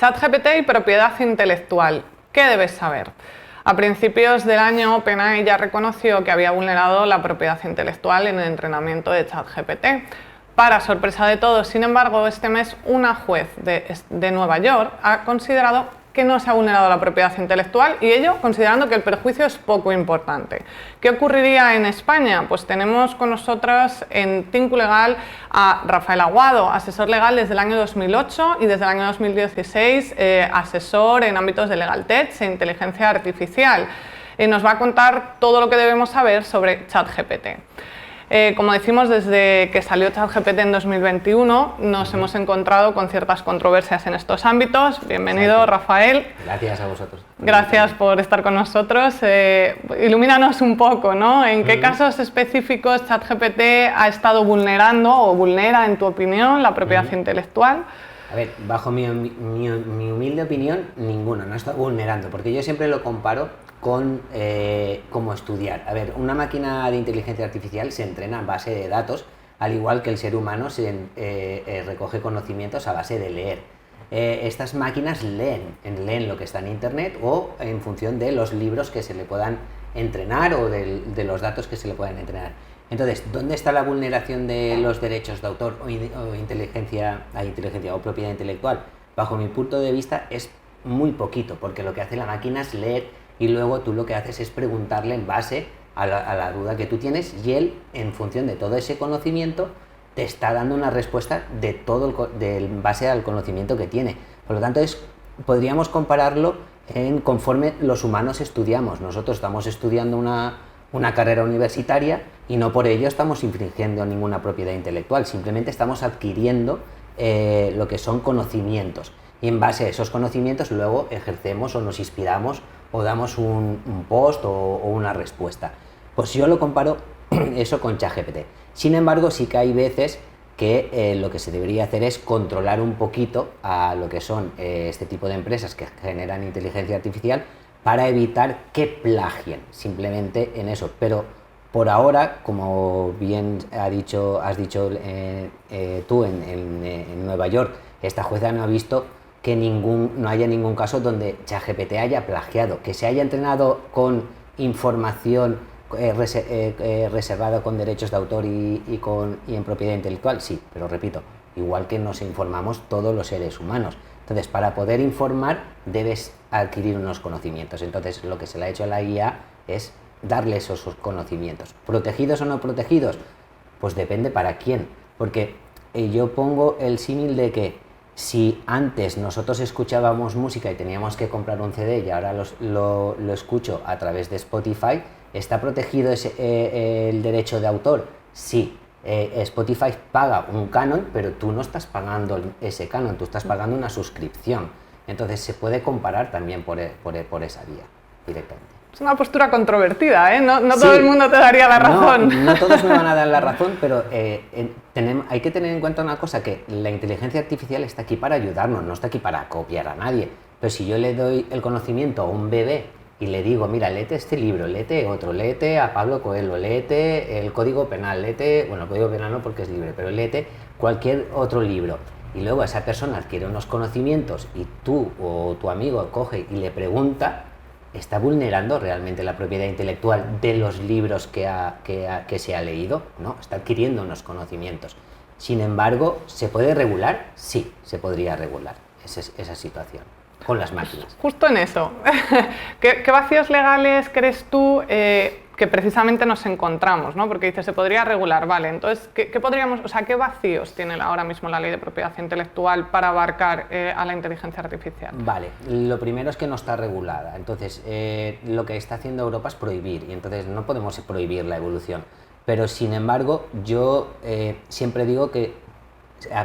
ChatGPT y propiedad intelectual. ¿Qué debes saber? A principios del año, OpenAI ya reconoció que había vulnerado la propiedad intelectual en el entrenamiento de ChatGPT. Para sorpresa de todos, sin embargo, este mes una juez de Nueva York ha considerado que no se ha vulnerado la propiedad intelectual y ello considerando que el perjuicio es poco importante. ¿Qué ocurriría en España? Pues tenemos con nosotros en Tinku Legal a Rafael Aguado, asesor legal desde el año 2008 y desde el año 2016 asesor en ámbitos de Legal Tech e inteligencia artificial. Nos va a contar todo lo que debemos saber sobre ChatGPT. Como decimos, desde que salió ChatGPT en 2021 nos hemos encontrado con ciertas controversias en estos ámbitos. Bienvenido, exacto, Rafael. Gracias a vosotros. Gracias por estar con nosotros. Ilumínanos un poco, ¿no? ¿En qué casos específicos ChatGPT ha estado vulnerando o vulnera, en tu opinión, la propiedad intelectual? A ver, bajo mi humilde opinión, ninguno, no está vulnerando, porque yo siempre lo comparo con cómo estudiar. A ver, una máquina de inteligencia artificial se entrena a base de datos, al igual que el ser humano se recoge conocimientos a base de leer. Estas máquinas leen lo que está en internet o en función de los libros que se le puedan entrenar o de los datos que se le puedan entrenar. Entonces, ¿dónde está la vulneración de los derechos de autor o inteligencia o propiedad intelectual? Bajo mi punto de vista es muy poquito, porque lo que hace la máquina es leer y luego tú lo que haces es preguntarle en base a la duda que tú tienes y él, en función de todo ese conocimiento, te está dando una respuesta en base al conocimiento que tiene. Por lo tanto, podríamos compararlo conforme los humanos estudiamos. Nosotros estamos estudiando una carrera universitaria y no por ello estamos infringiendo ninguna propiedad intelectual, simplemente estamos adquiriendo lo que son conocimientos y en base a esos conocimientos luego ejercemos o nos inspiramos o damos un post o una respuesta. Pues yo lo comparo eso con ChatGPT. Sin embargo, sí que hay veces que lo que se debería hacer es controlar un poquito a lo que son este tipo de empresas que generan inteligencia artificial para evitar que plagien, simplemente en eso. Pero por ahora, como bien has dicho tú en Nueva York, esta jueza no ha visto que no haya ningún caso donde ChatGPT haya plagiado, que se haya entrenado con información reservada con derechos de autor y en propiedad intelectual, sí, pero repito, igual que nos informamos todos los seres humanos. Entonces, para poder informar, debes adquirir unos conocimientos. Entonces, lo que se le ha hecho a la IA es darle esos conocimientos. ¿Protegidos o no protegidos? Pues depende para quién. Porque yo pongo el símil de que si antes nosotros escuchábamos música y teníamos que comprar un CD y ahora lo escucho a través de Spotify, ¿está protegido el derecho de autor? Sí. Spotify paga un canon, pero tú no estás pagando ese canon, tú estás pagando una suscripción. Entonces se puede comparar también por esa vía directamente. Es una postura controvertida, ¿eh? No sí, todo el mundo te daría la razón. No todos me van a dar la razón, pero hay que tener en cuenta una cosa, que la inteligencia artificial está aquí para ayudarnos, no está aquí para copiar a nadie. Pero si yo le doy el conocimiento a un bebé y le digo, mira, léete este libro, léete otro, léete a Pablo Coelho, léete el Código Penal, léete, bueno, el Código Penal no porque es libre, pero léete cualquier otro libro. Y luego esa persona adquiere unos conocimientos y tú o tu amigo coge y le pregunta, ¿está vulnerando realmente la propiedad intelectual de los libros que se ha leído? No, está adquiriendo unos conocimientos. Sin embargo, ¿se puede regular? Sí, se podría regular esa situación con las máquinas. Justo en eso. ¿Qué vacíos legales crees tú que precisamente nos encontramos, ¿no? Porque dices, se podría regular, vale, entonces, ¿qué vacíos tiene ahora mismo la ley de propiedad intelectual para abarcar a la inteligencia artificial? Vale, lo primero es que no está regulada, entonces lo que está haciendo Europa es prohibir, y entonces no podemos prohibir la evolución, pero sin embargo yo siempre digo que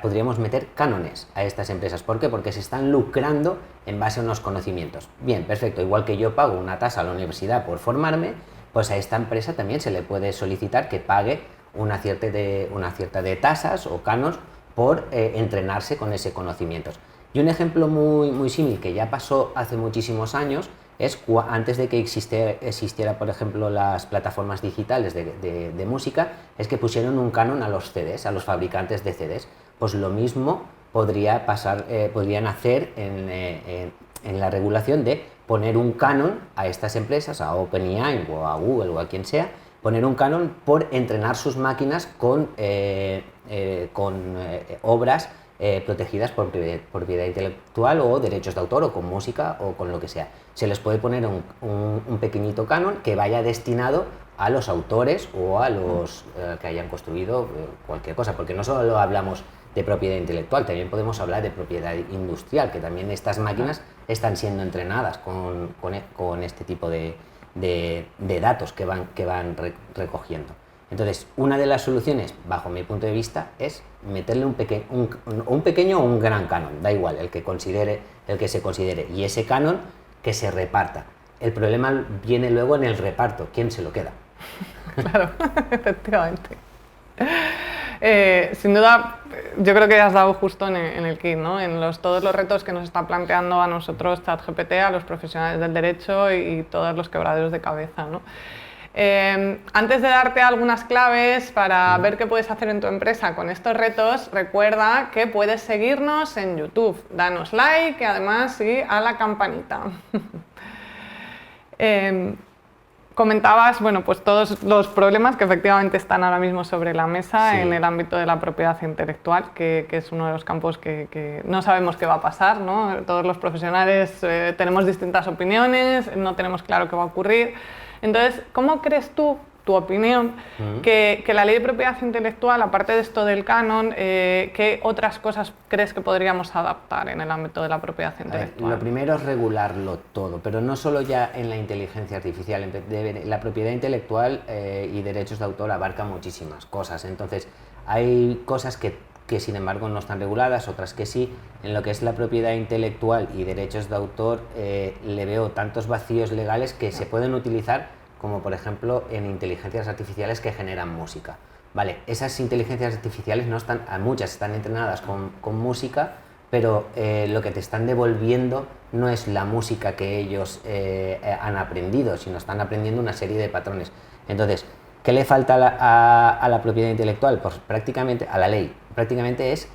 podríamos meter cánones a estas empresas. ¿Por qué? Porque se están lucrando en base a unos conocimientos. Bien, perfecto, igual que yo pago una tasa a la universidad por formarme, pues a esta empresa también se le puede solicitar que pague una cierta de tasas o canos por entrenarse con ese conocimiento. Y un ejemplo muy símil que ya pasó hace muchísimos años es antes de que existiera, por ejemplo, las plataformas digitales de música, es que pusieron un canon a los CDs, a los fabricantes de CDs. Pues lo mismo podrían hacer en la regulación de poner un canon a estas empresas, a OpenAI o a Google o a quien sea, poner un canon por entrenar sus máquinas con obras protegidas por propiedad intelectual o derechos de autor o con música o con lo que sea. Se les puede poner un pequeñito canon que vaya destinado a los autores o a los que hayan construido cualquier cosa, porque no solo hablamos de propiedad intelectual, también podemos hablar de propiedad industrial, que también estas máquinas están siendo entrenadas con este tipo de datos que van recogiendo. Entonces, una de las soluciones, bajo mi punto de vista, es meterle un pequeño o un gran canon, da igual, el que se considere, y ese canon que se reparta. El problema viene luego en el reparto, ¿quién se lo queda? Claro, efectivamente. Sin duda, yo creo que has dado justo en el kit, ¿no? En todos los retos que nos está planteando a nosotros ChatGPT, a los profesionales del derecho y todos los quebraderos de cabeza, ¿no? Antes de darte algunas claves para ver qué puedes hacer en tu empresa con estos retos, recuerda que puedes seguirnos en YouTube. Danos like y además sí a la campanita. Comentabas, bueno, pues todos los problemas que efectivamente están ahora mismo sobre la mesa en el ámbito de la propiedad intelectual, que es uno de los campos que no sabemos qué va a pasar, ¿no? Todos los profesionales tenemos distintas opiniones, no tenemos claro qué va a ocurrir. Entonces, ¿cómo crees tú, tu opinión, que la ley de propiedad intelectual, aparte de esto del canon, qué otras cosas crees que podríamos adaptar en el ámbito de la propiedad intelectual? Lo primero es regularlo todo, pero no solo ya en la inteligencia artificial. La propiedad intelectual y derechos de autor abarca muchísimas cosas. Entonces, hay cosas que sin embargo no están reguladas, otras que sí. En lo que es la propiedad intelectual y derechos de autor le veo tantos vacíos legales que se pueden utilizar, como por ejemplo en inteligencias artificiales que generan música. Vale, esas inteligencias artificiales muchas están entrenadas con música, pero lo que te están devolviendo no es la música que ellos han aprendido, sino están aprendiendo una serie de patrones. Entonces, ¿qué le falta a la propiedad intelectual? Pues prácticamente a la ley. Prácticamente es,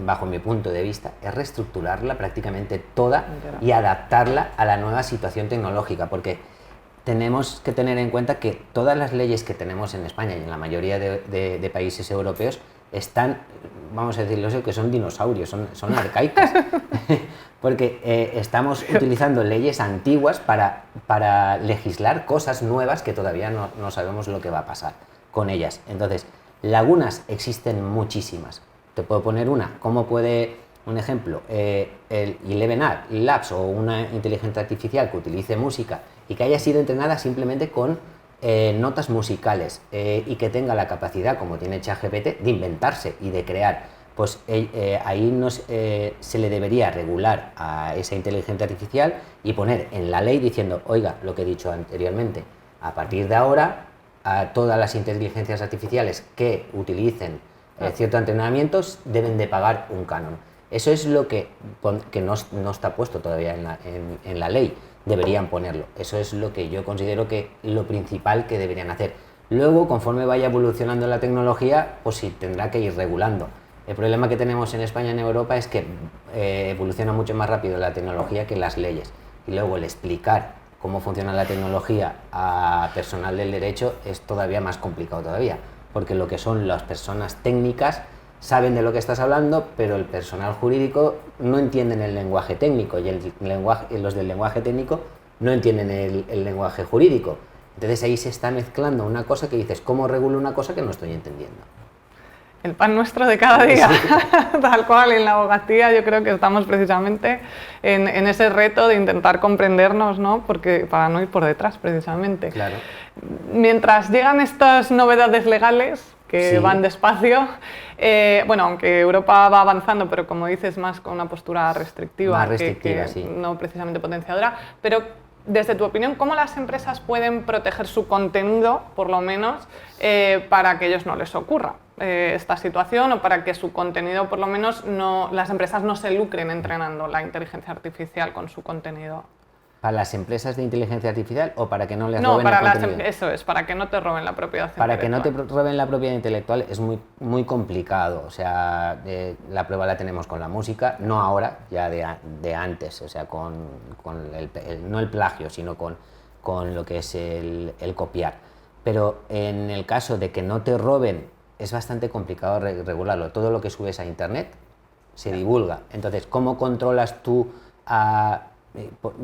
bajo mi punto de vista, es reestructurarla prácticamente toda y adaptarla a la nueva situación tecnológica, porque tenemos que tener en cuenta que todas las leyes que tenemos en España y en la mayoría de países europeos están, vamos a decirlo así, que son dinosaurios, son arcaicas, porque estamos utilizando leyes antiguas para legislar cosas nuevas que todavía no sabemos lo que va a pasar con ellas. Entonces, lagunas existen muchísimas. Te puedo poner un ejemplo, el 11 Labs o una inteligencia artificial que utilice música y que haya sido entrenada simplemente con notas musicales y que tenga la capacidad, como tiene ChatGPT, de inventarse y de crear, pues ahí se le debería regular a esa inteligencia artificial y poner en la ley diciendo, oiga, lo que he dicho anteriormente, a partir de ahora, a todas las inteligencias artificiales que utilicen ciertos entrenamientos deben de pagar un canon. Eso es lo que no está puesto todavía en la ley. Deberían ponerlo. Eso es lo que yo considero que lo principal que deberían hacer. Luego, conforme vaya evolucionando la tecnología, pues sí, tendrá que ir regulando. El problema que tenemos en España y en Europa es que evoluciona mucho más rápido la tecnología que las leyes. Y luego el explicar cómo funciona la tecnología a personal del derecho es todavía más complicado todavía, porque lo que son las personas técnicas saben de lo que estás hablando, pero el personal jurídico no entienden el lenguaje técnico y los del lenguaje técnico no entienden el lenguaje jurídico. Entonces ahí se está mezclando una cosa que dices, ¿cómo regulo una cosa que no estoy entendiendo? El pan nuestro de cada día, sí. Tal cual, en la abogacía yo creo que estamos precisamente en ese reto de intentar comprendernos, ¿no? Porque para no ir por detrás, precisamente. Claro. Mientras llegan estas novedades legales, que van despacio, bueno, aunque Europa va avanzando, pero como dices, más con una postura restrictiva, sí. No precisamente potenciadora, pero desde tu opinión, ¿cómo las empresas pueden proteger su contenido, por lo menos, para que a ellos no les ocurra esta situación o para que su contenido, por lo menos, las empresas no se lucren entrenando la inteligencia artificial con su contenido? ¿Para las empresas de inteligencia artificial o para que no les No, roben para el contenido? eso es, para que no te roben la propiedad Para que no te intelectual. roben la propiedad intelectual es muy complicado. O sea, la prueba la tenemos con la música, no ahora, ya de antes, o sea, con no el plagio, sino con lo que es el copiar. Pero en el caso de que no te roben, es bastante complicado regularlo. Todo lo que subes a internet se divulga. Entonces, ¿cómo controlas tú,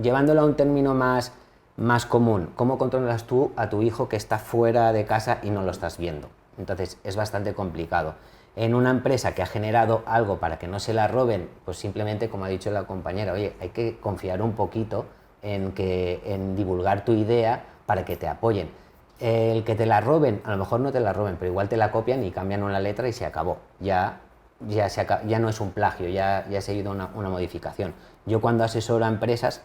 llevándolo a un término más común, cómo controlas tú a tu hijo que está fuera de casa y no lo estás viendo? Entonces, es bastante complicado. En una empresa que ha generado algo para que no se la roben, pues simplemente, como ha dicho la compañera, oye, hay que confiar un poquito en divulgar tu idea para que te apoyen. El que te la roben, a lo mejor no te la roben, pero igual te la copian y cambian una letra y se acabó. Ya no es un plagio, ya se ha ido una modificación. Yo cuando asesoro a empresas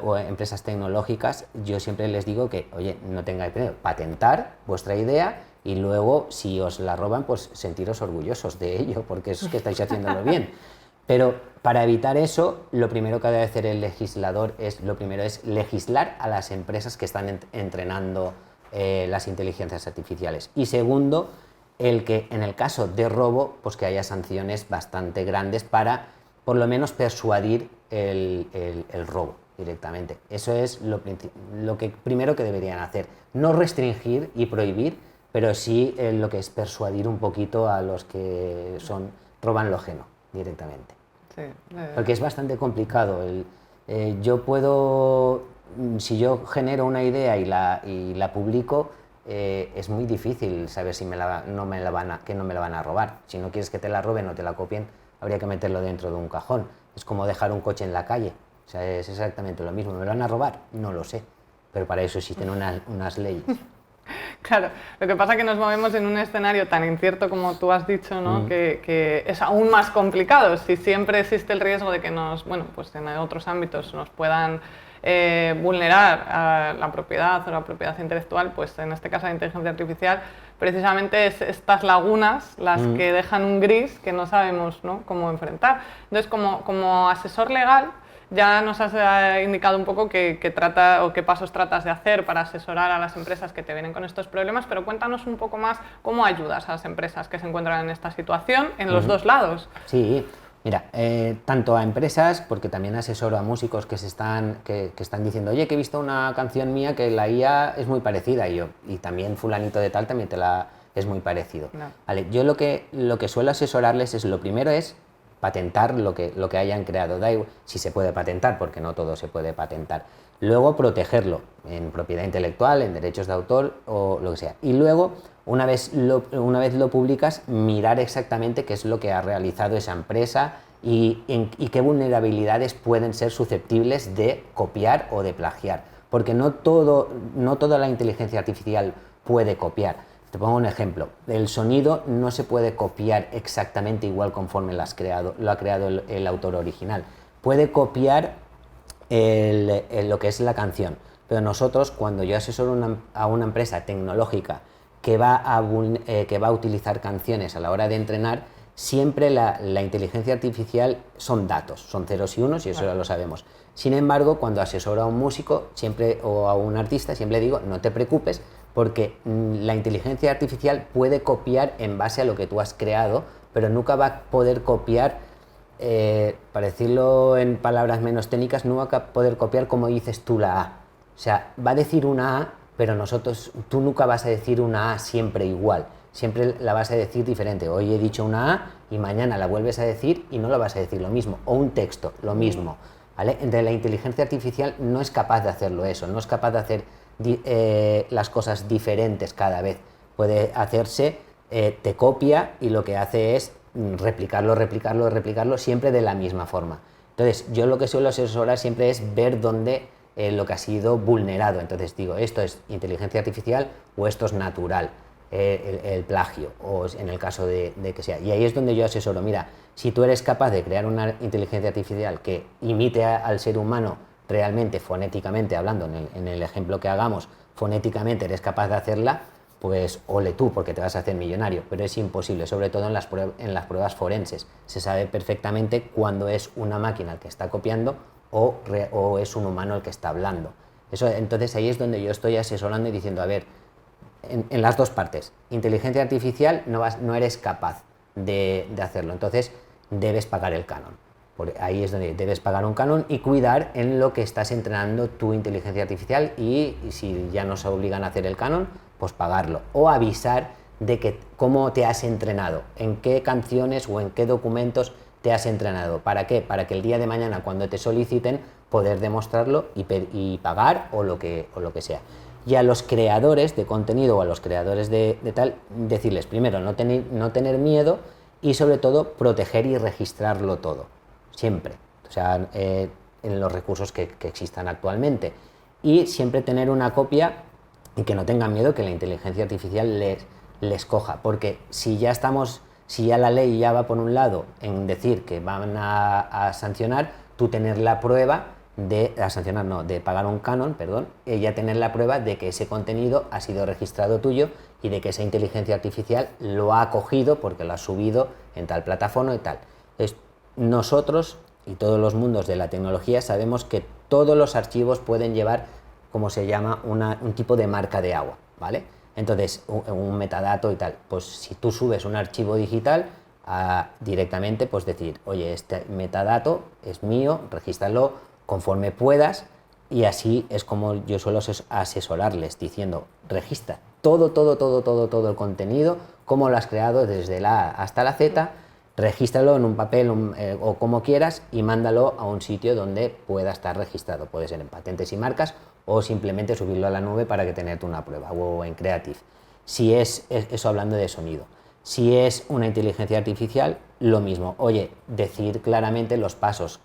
o empresas tecnológicas, yo siempre les digo que, oye, no tengáis miedo, patentar vuestra idea y luego, si os la roban, pues sentiros orgullosos de ello, porque eso es que estáis haciéndolo bien. Pero para evitar eso, lo primero que debe hacer el legislador es legislar a las empresas que están entrenando las inteligencias artificiales. Y segundo, el que en el caso de robo, pues que haya sanciones bastante grandes para, por lo menos, persuadir el robo directamente. Eso es lo que primero que deberían hacer. No restringir y prohibir, pero sí lo que es persuadir un poquito a los que roban lo ajeno directamente. Sí, Porque es bastante complicado. Si yo genero una idea y la publico, es muy difícil saber si no me la van a robar. Si no quieres que te la roben o te la copien, habría que meterlo dentro de un cajón. Es como dejar un coche en la calle. O sea, es exactamente lo mismo. ¿Me lo van a robar? No lo sé. Pero para eso existen unas leyes. Claro, lo que pasa es que nos movemos en un escenario tan incierto como tú has dicho, ¿no? Que es aún más complicado. Si siempre existe el riesgo de que pues en otros ámbitos nos puedan vulnerar a la propiedad o la propiedad intelectual, pues en este caso la inteligencia artificial, precisamente es estas lagunas las que dejan un gris que no sabemos, ¿no?, cómo enfrentar. Entonces, como asesor legal, ya nos has indicado un poco qué pasos tratas de hacer para asesorar a las empresas que te vienen con estos problemas, pero cuéntanos un poco más cómo ayudas a las empresas que se encuentran en esta situación en los dos lados. Sí, mira, tanto a empresas, porque también asesoro a músicos que están diciendo, oye, que he visto una canción mía que la IA es muy parecida, y también fulanito de tal también es muy parecido. No. Vale, yo lo que suelo asesorarles es, lo primero es patentar lo que hayan creado, da igual si se puede patentar, porque no todo se puede patentar. Luego protegerlo en propiedad intelectual, en derechos de autor o lo que sea. Y luego, una vez lo publicas, mirar exactamente qué es lo que ha realizado esa empresa y qué vulnerabilidades pueden ser susceptibles de copiar o de plagiar. Porque no toda la inteligencia artificial puede copiar. Te pongo un ejemplo. El sonido no se puede copiar exactamente igual conforme lo ha creado el autor original. Puede copiar lo que es la canción, pero nosotros, cuando yo asesoro a una empresa tecnológica que va a utilizar canciones a la hora de entrenar, siempre la inteligencia artificial son datos, son ceros y unos, y eso ya lo sabemos. Sin embargo, cuando asesoro a un músico o a un artista, siempre digo, no te preocupes, porque la inteligencia artificial puede copiar en base a lo que tú has creado, pero nunca va a poder copiar, para decirlo en palabras menos técnicas, no va a poder copiar como dices tú la A. O sea, va a decir una A, pero tú nunca vas a decir una A siempre igual. Siempre la vas a decir diferente. Hoy he dicho una A y mañana la vuelves a decir y no la vas a decir lo mismo. O un texto, lo mismo. ¿Vale? Entonces la inteligencia artificial no es capaz de hacerlo eso, no es capaz de hacer las cosas diferentes cada vez. Puede hacerse, te copia y lo que hace es replicarlo siempre de la misma forma. Entonces yo lo que suelo asesorar siempre es ver dónde lo que ha sido vulnerado. Entonces digo, esto es inteligencia artificial o esto es natural, el plagio, o en el caso de que sea. Y ahí es donde yo asesoro, mira, si tú eres capaz de crear una inteligencia artificial que imite al ser humano realmente, fonéticamente hablando, en el ejemplo que hagamos, fonéticamente eres capaz de hacerla, pues ole tú porque te vas a hacer millonario, pero es imposible, sobre todo en las pruebas forenses. Se sabe perfectamente cuándo es una máquina el que está copiando o es un humano el que está hablando. Entonces ahí es donde yo estoy asesorando y diciendo, a ver, en las dos partes, inteligencia artificial no eres capaz de hacerlo, entonces debes pagar el canon. Ahí es donde debes pagar un canon y cuidar en lo que estás entrenando tu inteligencia artificial y si ya nos obligan a hacer el canon, pues pagarlo o avisar de cómo te has entrenado, en qué canciones o en qué documentos te has entrenado. ¿Para qué? Para que el día de mañana cuando te soliciten poder demostrarlo y pagar o lo que sea. Y a los creadores de contenido o a los creadores de tal, decirles primero no tener miedo y sobre todo proteger y registrarlo todo, siempre, o sea, en los recursos que existan actualmente. Y siempre tener una copia y que no tengan miedo que la inteligencia artificial les coja, porque si ya la ley ya va por un lado en decir que van a sancionar, tú tener la prueba de pagar un canon, ella tener la prueba de que ese contenido ha sido registrado tuyo y de que esa inteligencia artificial lo ha cogido porque lo ha subido en tal plataforma y tal. Nosotros y todos los mundos de la tecnología sabemos que todos los archivos pueden llevar, como se llama, un tipo de marca de agua, ¿vale? Entonces, un metadato y tal, pues si tú subes un archivo digital, directamente pues decir, oye, este metadato es mío, regístralo conforme puedas, y así es como yo suelo asesorarles, diciendo, registra todo el contenido, cómo lo has creado desde la A hasta la Z, regístralo en un papel o como quieras y mándalo a un sitio donde pueda estar registrado. Puede ser en patentes y marcas o simplemente subirlo a la nube para que tenerte una prueba o en Creative. Si es eso hablando de sonido. Si es una inteligencia artificial, lo mismo. Oye, decir claramente los pasos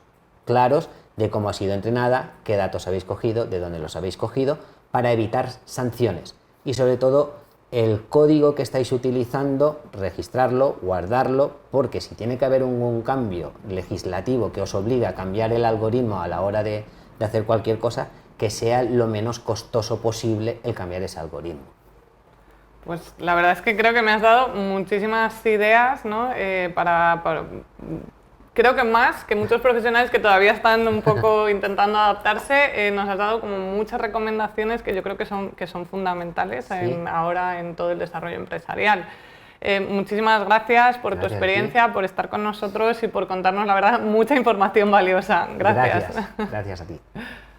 claros de cómo ha sido entrenada, qué datos habéis cogido, de dónde los habéis cogido, para evitar sanciones. Y sobre todo, el código que estáis utilizando, registrarlo, guardarlo, porque si tiene que haber un cambio legislativo que os obliga a cambiar el algoritmo a la hora de hacer cualquier cosa, que sea lo menos costoso posible el cambiar ese algoritmo. Pues la verdad es que creo que me has dado muchísimas ideas, ¿no? Creo que más que muchos profesionales que todavía están un poco intentando adaptarse, nos has dado como muchas recomendaciones que yo creo que son fundamentales ahora en todo el desarrollo empresarial. Muchísimas gracias por tu experiencia, por estar con nosotros y por contarnos, la verdad, mucha información valiosa. Gracias. Gracias a ti.